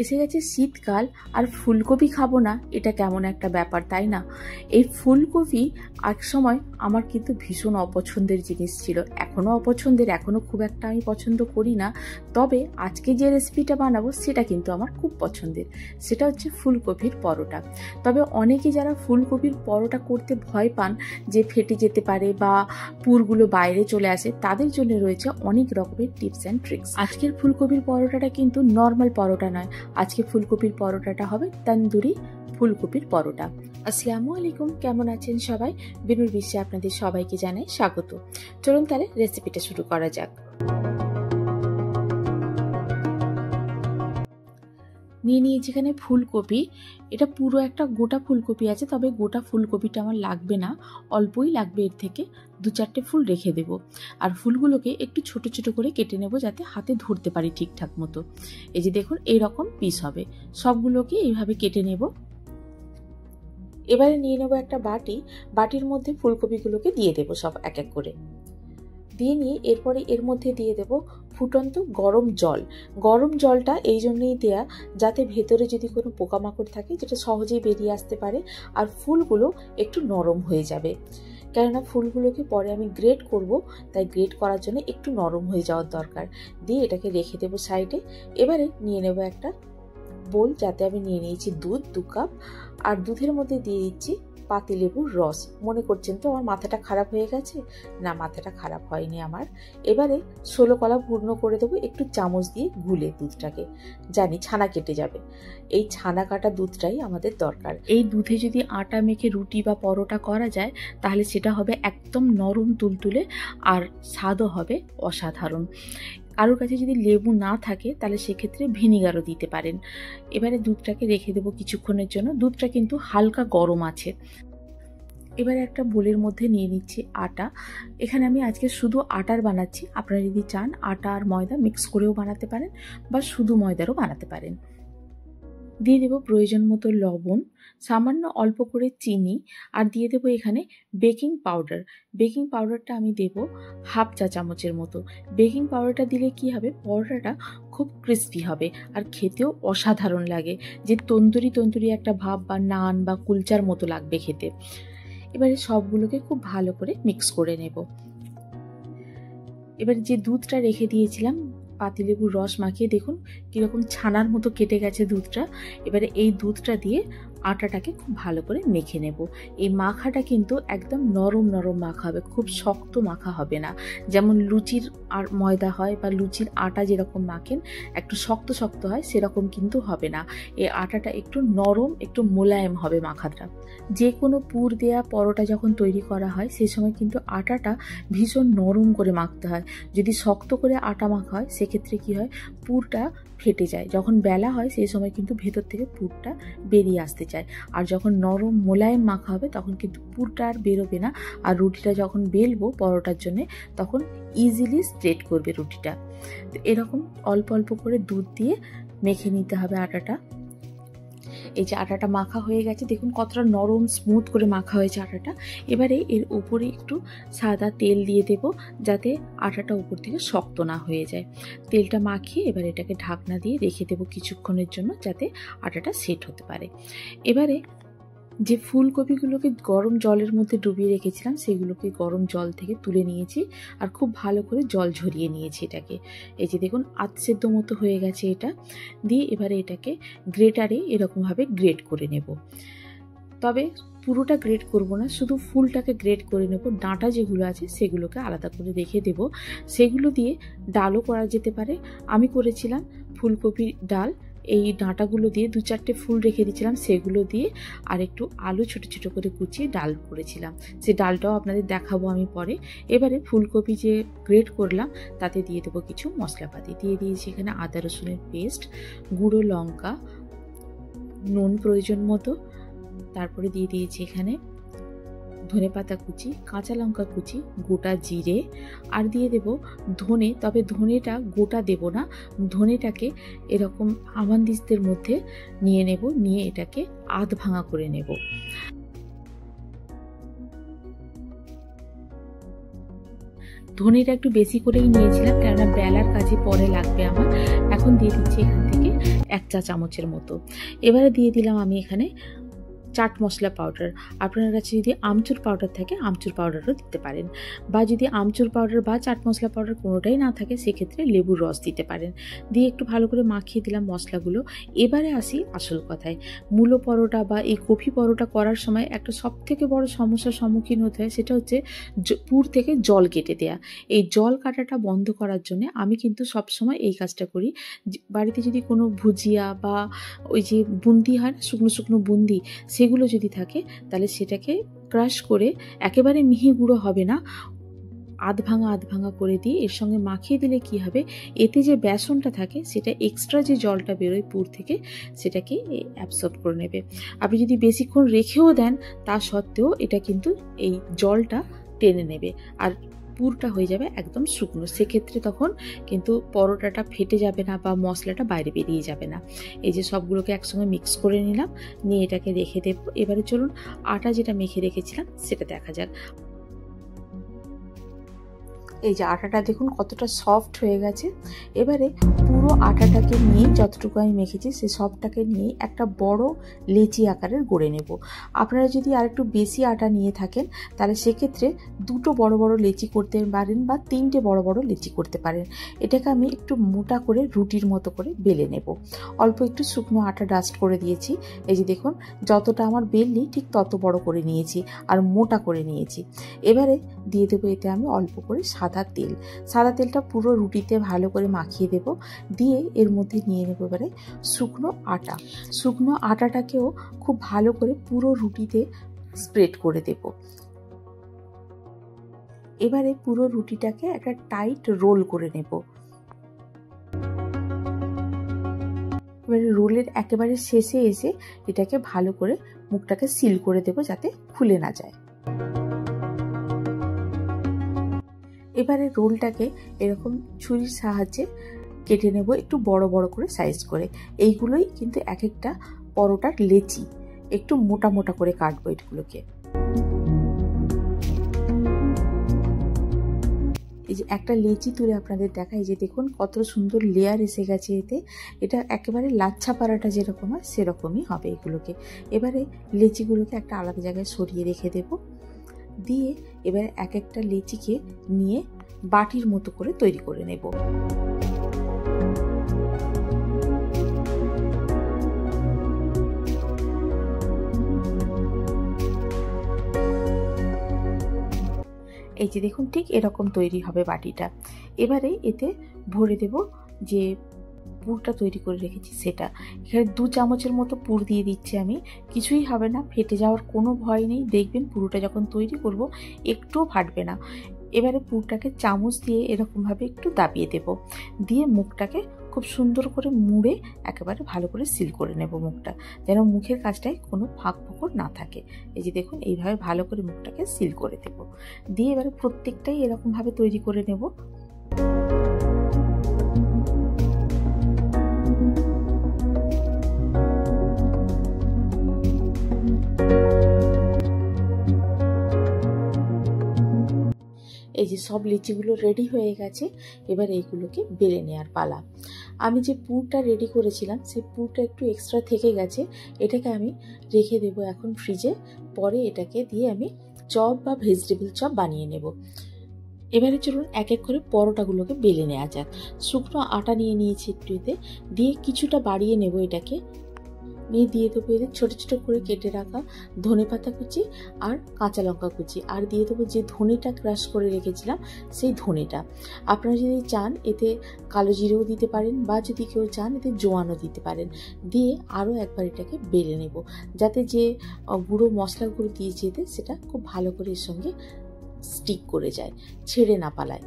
এসে গেছে শীতকাল আর ফুলকপি খাবো না, এটা কেমন একটা ব্যাপার, তাই না? এই ফুলকপি এক সময় আমার কিন্তু ভীষণ অপছন্দের জিনিস ছিল, এখনও অপছন্দের, এখনও খুব একটা আমি পছন্দ করি না। তবে আজকে যে রেসিপিটা বানাবো সেটা কিন্তু আমার খুব পছন্দের, সেটা হচ্ছে ফুলকপির পরোটা। তবে অনেকে যারা ফুলকপির পরোটা করতে ভয় পান যে ফেটে যেতে পারে বা পুরগুলো বাইরে চলে আসে, তাদের জন্য রয়েছে অনেক রকমের টিপস অ্যান্ড ট্রিক্স। আজকের ফুলকপির পরোটাটা কিন্তু নর্মাল পরোটা নয়, আজকে ফুলকপির পরোটাটা হবে তন্দুরি ফুলকপির পরোটা। আসসালামু আলাইকুম, কেমন আছেন সবাই? বিনুর বিশ্বে আপনাদের সবাইকে জানাই স্বাগত। চলুন তাহলে রেসিপিটা শুরু করা যাক। নিয়ে নিয়েছি এখানে ফুলকপি, এটা পুরো একটা গোটা ফুলকপি আছে, তবে গোটা ফুলকপিটা আমার লাগবে না, অল্পই লাগবে, এর থেকে 2-4টে ফুল রেখে দেব। আর ফুলগুলোকে একটু ছোট ছোট করে কেটে নেব যাতে হাতে ধরতে পারি ঠিকঠাক মতো। এই যে দেখুন এইরকম পিস হবে, সবগুলোকে এইভাবে কেটে নেব। এবারে নিয়ে নেব একটা বাটির মধ্যে ফুলকপিগুলোকে দিয়ে দেব সব এক এক করে। দিয়ে নিয়ে এরপরে এর মধ্যে দিয়ে দেব ফুটন্ত গরম জল। গরম জলটা এই জন্যই দেয়া যাতে ভেতরে যদি কোনো পোকামাকড় থাকে যেটা সহজেই বেরিয়ে আসতে পারে, আর ফুলগুলো একটু নরম হয়ে যাবে। কেননা ফুলগুলোকে পরে আমি গ্রেট করব, তাই গ্রেট করার জন্য একটু নরম হয়ে যাওয়ার দরকার। দিয়ে এটাকে রেখে দেব সাইডে। এবারে নিয়ে নেব একটা বোল, যাতে আমি নিয়ে নিয়েছি দুধ 2 কাপ, আর দুধের মধ্যে দিয়ে দিচ্ছি পাতিলেবুর রস। মনে করছেন তো আমার মাথাটা খারাপ হয়ে গেছে? না, মাথাটা খারাপ হয়নি আমার। এবারে 16 কলা পূর্ণ করে দেবো একটু চামচ দিয়ে গুলে দুধটাকে, জানি ছানা কেটে যাবে, এই ছানা কাটা দুধটাই আমাদের দরকার। এই দুধে যদি আটা মেখে রুটি বা পরোটা করা যায় তাহলে সেটা হবে একদম নরম তুলতুলে, আর স্বাদও হবে অসাধারণ। কারোর কাছে যদি লেবু না থাকে তাহলে সেক্ষেত্রে ভিনিগারও দিতে পারেন। এবারে দুধটাকে রেখে দেবো কিছুক্ষণের জন্য, দুধটা কিন্তু হালকা গরম আছে। এবারে একটা বোলের মধ্যে নিয়ে নিচ্ছি আটা। এখানে আমি আজকে শুধু আটার বানাচ্ছি, আপনারা যদি চান আটা আর ময়দা মিক্স করেও বানাতে পারেন বা শুধু ময়দারও বানাতে পারেন। দিয়ে দেবো প্রয়োজন মতো লবণ, সামান্য অল্প করে চিনি, আর দিয়ে দেবো এখানে বেকিং পাউডার। বেকিং পাউডারটা আমি দেব 1/2 চা চামচের মতো। বেকিং পাউডারটা দিলে কি হবে, পরোটাটা খুব ক্রিস্পি হবে আর খেতেও অসাধারণ লাগে, যে তন্দুরি একটা ভাব বা নান বা কুলচার মতো লাগবে খেতে। এবারে সবগুলোকে খুব ভালো করে মিক্স করে নেব। এবার যে দুধটা রেখে দিয়েছিলাম পাতিলেবুর রস মাখিয়ে, দেখুন কিরকম ছানার মতো কেটে গেছে দুধটা। এবারে এই দুধটা দিয়ে আটাটাকে খুব ভালো করে মেখে নেব। এই মাখাটা কিন্তু একদম নরম নরম মাখা হবে, খুব শক্ত মাখা হবে না। যেমন লুচির আর ময়দা হয় বা লুচির আটা যেরকম মাখেন একটু শক্ত শক্ত হয়, সেরকম কিন্তু হবে না। এই আটাটা একটু নরম, একটু মোলায়েম হবে মাখাটা। যে কোনো পুর দেয়া পরোটা যখন তৈরি করা হয় সেই সময় কিন্তু আটাটা ভীষণ নরম করে মাখতে হয়। যদি শক্ত করে আটা মাখা হয় সেক্ষেত্রে কি হয়, পুরটা ফেটে যায়। যখন বেলা হয় সেই সময় কিন্তু ভেতর থেকে পুরটা বেরিয়ে আসতে চায়। আর যখন নরম মোলায়েম মাখা হবে তখন কিন্তু পুরটা আর বেরোবে না, আর রুটিটা যখন বেলবো পরোটার জন্য তখন ইজিলি স্ট্রেট করবে রুটিটা। তো এরকম অল্প অল্প করে দুধ দিয়ে মেখে নিতে হবে আটাটা। এই যে আটাটা মাখা হয়ে গেছে, দেখুন কতটা নরম স্মুথ করে মাখা হয়েছে আটাটা। এবারে এর উপরে একটু সাদা তেল দিয়ে দেব যাতে আটাটা উপর থেকে শক্ত না হয়ে যায়। তেলটা মাখিয়ে এবার এটাকে ঢাকনা দিয়ে রেখে দেব কিছুক্ষণের জন্য, যাতে আটাটা সেট হতে পারে। এবারে যে ফুলকপিগুলোকে গরম জলের মধ্যে ডুবিয়ে রেখেছিলাম সেগুলোকে গরম জল থেকে তুলে নিয়েছি আর খুব ভালো করে জল ঝরিয়ে নিয়েছি এটাকে। এই যে দেখুন আধসেদ্ধ মতো হয়ে গেছে এটা। দিয়ে এবারে এটাকে গ্রেটারে এরকমভাবে গ্রেট করে নেব। তবে পুরোটা গ্রেট করব না, শুধু ফুলটাকে গ্রেট করে নেব। ডাঁটা যেগুলো আছে সেগুলোকে আলাদা করে রেখে দেব। সেগুলো দিয়ে ডালও করা যেতে পারে। আমি করেছিলাম ফুলকপির ডাল। এই ডাঁটাগুলো দিয়ে 2-4টে ফুল রেখে দিয়েছিলাম, সেগুলো দিয়ে আর একটু আলু ছোট ছোট করে কুচিয়ে ডাল করেছিলাম। সেই ডালটাও আপনাদের দেখাবো আমি পরে। এবারে ফুলকপি যে গ্রেট করলাম তাতে দিয়ে দেবো কিছু মশলাপাতি। দিয়ে দিয়েছি এখানে আদা রসুনের পেস্ট, গুঁড়ো লঙ্কা, নুন প্রয়োজন মতো, তারপরে দিয়ে দিয়েছি এখানে ধনেপাতা কুচি, কাঁচা লঙ্কা কুচি, গোটা জিরে, আর দিয়ে দেব ধনে। তবে ধনেটা গোটা দেব না, ধনেটাকে এরকম হামানদিস্তের মধ্যে নিয়ে নেব, নিয়ে এটাকে আধ ভাঙা করে নেব। ধনেটা একটু বেশি করেই নিয়েছিলাম, কেননা বেলার কাজে পরে লাগবে আমার। এখন দিয়ে দিচ্ছি এখান থেকে 1 চা চামচের মতো। এবারে দিয়ে দিলাম আমি এখানে চাট মশলা পাউডার। আপনার কাছে যদি আমচুর পাউডার থাকে আমচুর পাউডারও দিতে পারেন, বা যদি আমচুর পাউডার বা চাট মশলা পাউডার কোনোটাই না থাকে সেক্ষেত্রে লেবুর রস দিতে পারেন। দিয়ে একটু ভালো করে মাখিয়ে দিলাম মশলাগুলো। এবারে আসি আসল কথায়। মূলো পরোটা বা এই কফি পরোটা করার সময় একটা সবথেকে বড় সমস্যার সম্মুখীন হতে হয়, সেটা হচ্ছে পুর থেকে জল কেটে দেয়া। এই জল কাটাটা বন্ধ করার জন্য আমি কিন্তু সবসময় এই কাজটা করি। বাড়িতে যদি কোনো ভুজিয়া বা ওই যে বুন্দি হয় না, শুকনো শুকনো বুন্দি, সেগুলো যদি থাকে তাহলে সেটাকে ক্রাশ করে, একেবারে মিহি গুঁড়ো হবে না, আধ ভাঙা করে দিয়ে এর সঙ্গে মাখিয়ে দিলে কি হবে, এতে যে বেসনটা থাকে সেটা এক্সট্রা যে জলটা বেরোয় পুর থেকে সেটাকে অ্যাবসর্ব করে নেবে। আপনি যদি বেশিক্ষণ রেখেও দেন তা সত্ত্বেও এটা কিন্তু এই জলটা টেনে নেবে আর পুরটা হয়ে যাবে একদম শুকনো। সেক্ষেত্রে তখন কিন্তু পরোটাটা ফেটে যাবে না বা মশলাটা বাইরে বেরিয়ে যাবে না। এই যে সবগুলোকে একসঙ্গে মিক্স করে নিলাম, নিয়ে এটাকে রেখে দেবো। এবারে চলুন আটা যেটা মেখে রেখেছিলাম সেটা দেখা যাক। এই যে আটাটা দেখুন কতটা সফট হয়ে গেছে। এবারে পুরো আটাটাকে নিয়ে, যতটুকু আমি মেখেছি সে সবটাকে নিয়ে একটা বড় লেচি আকারের গড়ে নেব। আপনারা যদি আর একটু বেশি আটা নিয়ে থাকেন তাহলে সেক্ষেত্রে 2টো বড় বড় লেচি করতে পারেন বা 3টে বড় বড় লেচি করতে পারেন। এটাকে আমি একটু মোটা করে রুটির মতো করে বেলে নেব। অল্প একটু শুকনো আটা ডাস্ট করে দিয়েছি। এই যে দেখুন যতটা আমার বেললি ঠিক তত বড় করে নিয়েছি আর মোটা করে নিয়েছি। এবারে দিয়ে দেবো এতে আমি অল্প করে সাদা তেল। সাদা তেলটা পুরো রুটিতে ভালো করে মাখিয়ে দেব। দিয়ে এর মধ্যে নিয়ে নেব এবারে শুকনো আটা। শুকনো আটাটাকেও খুব ভালো করে পুরো রুটিতে স্প্রেড করে দেব। এবারে পুরো রুটিটাকে একটা টাইট রোল করে নেব। এবারে রোলের একেবারে শেষে এসে এটাকে ভালো করে মুখটাকে সিল করে দেব যাতে খুলে না যায়। এবারে রোলটাকে এরকম ছুরির সাহায্যে কেটে নেব একটু বড় বড় করে সাইজ করে। এইগুলোই কিন্তু এক একটা পরোটার লেচি। একটু মোটা মোটা করে কাটবো এগুলোকে। এই যে একটা লেচি তুলে আপনাদের দেখাই, যে দেখুন কত সুন্দর লেয়ার এসে গেছে এতে। এটা একেবারে লাচ্ছা পরোটা যেরকম হয় সেরকমই হবে এগুলোকে। এবারে লেচিগুলোকে একটা আলাদা জায়গায় সরিয়ে রেখে দেব। দিয়ে এবারে এক একটা লেচিকে নিয়ে বাটির মতো করে তৈরি করে নেব। এই যে দেখুন ঠিক এরকম তৈরি হবে বাটিটা। এবারে এতে ভরে দেব যে পুরটা তৈরি করে রেখেছি সেটা। এখানে 2 চামচের মতো পুর দিয়ে দিচ্ছি আমি। কিছুই হবে না, ফেটে যাওয়ার কোনো ভয় নেই। দেখবেন পুরোটা যখন তৈরি করব একটুও ফাটবে না। এবারে পুরটাকে চামচ দিয়ে এরকমভাবে একটু দাবিয়ে দেব। দিয়ে মুখটাকে খুব সুন্দর করে মুড়ে একেবারে ভালো করে সিল করে নেব মুখটা, যেন মুখের কাজটায় কোনো ফাঁক ফোকর না থাকে। এই যে দেখুন এইভাবে ভালো করে মুখটাকে সিল করে দেব। দিয়ে এবারে প্রত্যেকটাই এরকমভাবে তৈরি করে নেব। এই যে সব লিচিগুলো রেডি হয়ে গেছে। এবার এইগুলোকে বেলে নেওয়ার পালা। আমি যে পুরটা রেডি করেছিলাম সেই পুরটা একটু এক্সট্রা থেকে গেছে, এটাকে আমি রেখে দেবো এখন ফ্রিজে। পরে এটাকে দিয়ে আমি চপ বা ভেজিটেবল চপ বানিয়ে নেব। এবারে চলুন এক এক করে পরোটাগুলোকে বেলে নেওয়া যাক। শুকনো আটা নিয়ে নিয়েছি একটু, এতে দিয়ে কিছুটা বাড়িয়ে নেব। এটাকে নিয়ে দিয়ে দেবো এদের ছোটো ছোটো করে কেটে রাখা ধনেপাতা কুচি আর কাঁচা লঙ্কা কুচি, আর দিয়ে দেবো যে ধনেটা ক্রাশ করে রেখেছিলাম সেই ধনেটা। আপনারা যদি চান এতে কালো জিরেও দিতে পারেন, বা যদি কেউ চান এতে জোয়ানও দিতে পারেন। দিয়ে আরও একবার এটাকে বেলে নেব, যাতে যে গুঁড়ো মশলাগুলো দিয়েছি এতে সেটা খুব ভালো করে এর সঙ্গে স্টিক করে যায়, ছেড়ে না পালায়।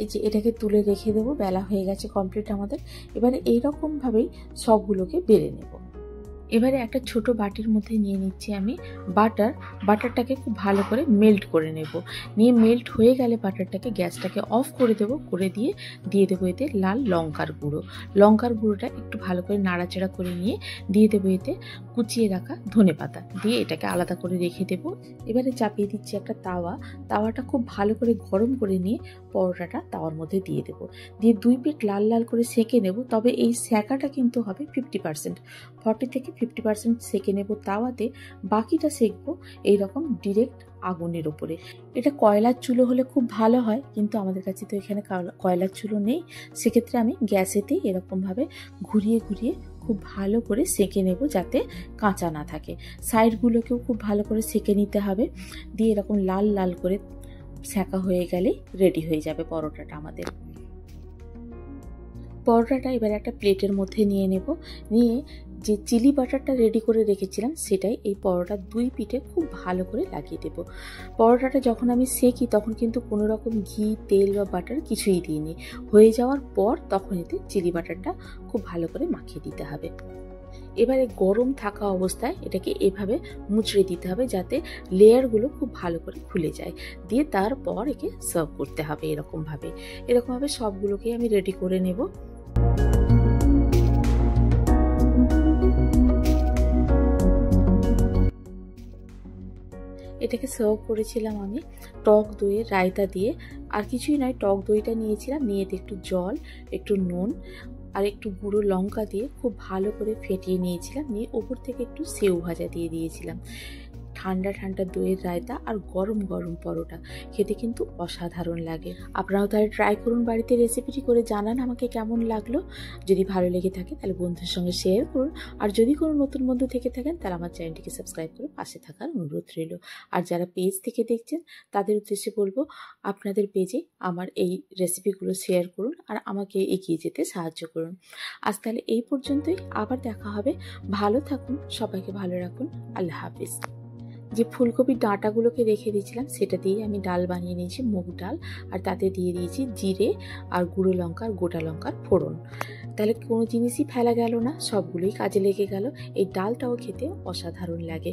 এই যে এটাকে তুলে রেখে দেবো। বেলা হয়ে গেছে কমপ্লিট আমাদের। এবারে এইরকমভাবেই সবগুলোকে বেলে নেব। এবারে একটা ছোট বাটির মধ্যে নিয়ে নিচ্ছি আমি বাটারটাকে খুব ভালো করে মেল্ট করে নেব। নিয়ে মেল্ট হয়ে গেলে বাটারটাকে গ্যাসটাকে অফ করে দেবো, করে দিয়ে দেবো এতে লাল লঙ্কার গুঁড়োটা একটু ভালো করে নাড়াচাড়া করে নিয়ে দিয়ে দেবো এতে কুচিয়ে রাখা ধনেপাতা দিয়ে এটাকে আলাদা করে রেখে দেবো। এবারে চাপিয়ে দিচ্ছি একটা তাওয়াটা খুব ভালো করে গরম করে নিয়ে পরোটাটা তাওয়ার মধ্যে দিয়ে দেবো। দিয়ে 2 পিঠ লাল লাল করে সেঁকে নেব। তবে এই সেঁকাটা কিন্তু হবে 50%, 40 থেকে 50% সেঁকে নেব তাওয়াতে, বাকিটা সেঁকবো এইরকম ডিরেক্ট আগুনের ওপরে। এটা কয়লার চুলো হলে খুব ভালো হয়, কিন্তু আমাদের কাছে তো এখানে কয়লার চুলো নেই। সেক্ষেত্রে আমি গ্যাসেতেই এরকমভাবে ঘুরিয়ে খুব ভালো করে সেঁকে নেব যাতে কাঁচা না থাকে। সাইডগুলোকেও খুব ভালো করে সেঁকে নিতে হবে। দিয়ে এরকম লাল লাল করে সেঁকা হয়ে গেলেই রেডি হয়ে যাবে পরোটাটা আমাদের। পরোটাটা এবার একটা প্লেটের মধ্যে নিয়ে নেব। নিয়ে যে চিলি বাটারটা রেডি করে রেখেছিলাম সেটাই এই পরোটার 2 পিঠে খুব ভালো করে লাগিয়ে দেব। পরোটাটা যখন আমি সেঁকি তখন কিন্তু কোনো রকম ঘি, তেল বা বাটার কিছুই দিইনি। হয়ে যাওয়ার পর তখন এতে চিলি বাটারটা খুব ভালো করে মাখিয়ে দিতে হবে। এবারে গরম থাকা অবস্থায় এটাকে এভাবে মুচড়ে দিতে হবে যাতে লেয়ারগুলো খুব ভালো করে খুলে যায়। দিয়ে তারপর একে সার্ভ করতে হবে এরকমভাবে সবগুলোকেই আমি রেডি করে নেব। এটাকে সার্ভ করেছিলাম আমি টক দইয়ের রায়তা দিয়ে। আর কিছুই নয়, টক দইটা নিয়েছিলাম, নিয়ে একটু জল, একটু নুন আর একটু গুঁড়ো লঙ্কা দিয়ে খুব ভালো করে ফেটিয়ে নিয়েছিলাম। নিয়ে ওপর থেকে একটু সেউ ভাজা দিয়ে দিয়েছিলাম। ঠান্ডা ঠান্ডা দইয়ের রায়তা আর গরম গরম পরোটা খেতে কিন্তু অসাধারণ লাগে। আপনারাও তাহলে ট্রাই করুন বাড়িতে, রেসিপিটি করে জানান আমাকে কেমন লাগলো। যদি ভালো লেগে থাকে তাহলে বন্ধুদের সঙ্গে শেয়ার করুন। আর যদি কোনো নতুন বন্ধু থেকে থাকেন তাহলে আমার চ্যানেলটিকে সাবস্ক্রাইব করে পাশে থাকার অনুরোধ রইল। আর যারা পেজ থেকে দেখছেন তাদের উদ্দেশ্যে বলবো, আপনাদের পেজে আমার এই রেসিপিগুলো শেয়ার করুন আর আমাকে এগিয়ে যেতে সাহায্য করুন। আজ তাহলে এই পর্যন্তই, আবার দেখা হবে। ভালো থাকুন, সবাইকে ভালো রাখুন। আল্লাহ হাফিজ। যে ফুলকপির ডাঁটাগুলোকে রেখে দিয়েছিলাম সেটা দিয়ে আমি ডাল বানিয়ে নিয়েছি, মুগ ডাল, আর তাতে দিয়ে দিয়েছি জিরে আর গুঁড়ো লঙ্কা আর গোটা লঙ্কার ফোড়ন। তাহলে কোনো জিনিসই ফেলা গেল না, সবগুলোই কাজে লেগে গেল। এই ডালটাও খেতে অসাধারণ লাগে।